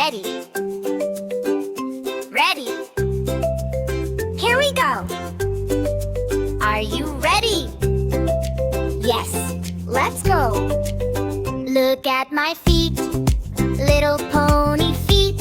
ready. Ready. Here we go. Are you ready? Yes, let's go. Look at my feet, little pony feet.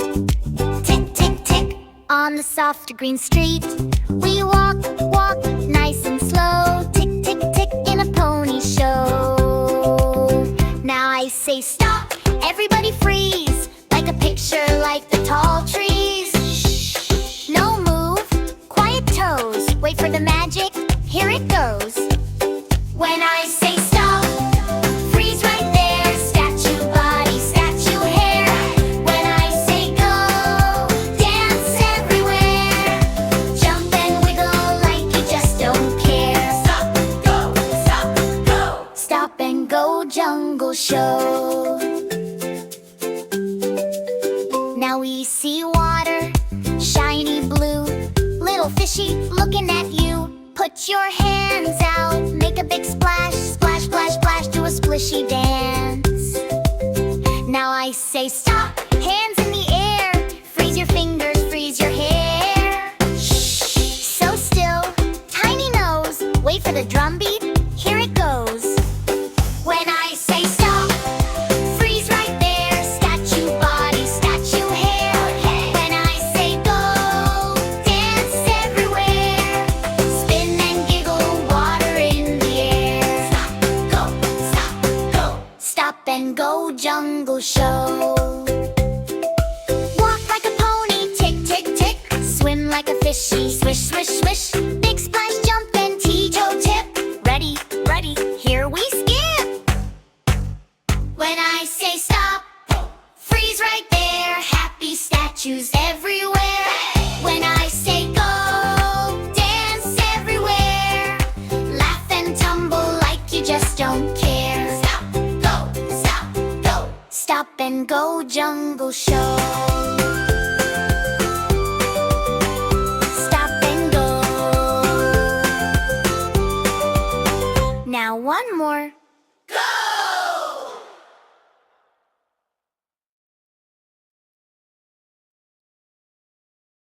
Tick, tick, tick, on the soft green street. We walk, walk, nice and slow. Tick, tick, tick, in a pony show. Now I say stop, everybody freeze. Like a picture, like the tall trees. Shh, no move, quiet toes. Wait for the magic, here it goes. When I say stop, freeze right there. Statue body, statue hair. When I say go, dance everywhere. Jump and wiggle like you just don't care. Stop, go, stop, go. Stop and go jungle show. Now we see water, shiny blue. Little fishy looking at you. Put your hands out, make a big splash. Splash, splash, splash, do a splishy dance. Now I say stop, hands in the air. Freeze your fingers, freeze your hair. Shh, so still, tiny nose. Wait for the drum beat, here it goes. When I say stop, freeze right there. Statue body, statue hair. When I say go, dance everywhere. Spin and giggle, water in the air. Stop, go, stop, go. Stop and go jungle show. Walk like a pony, tick, tick, tick. Swim like a fishy, swish, swish, swish. Big splash, jump and T-toe tip. Ready, ready, here we skip. When I say stop, freeze right there. Happy statues everywhere. When I say go, dance everywhere. Laugh and tumble like you just don't care. Stop, go, stop, go. Stop and go jungle show. Stop and go. Now one more. Go!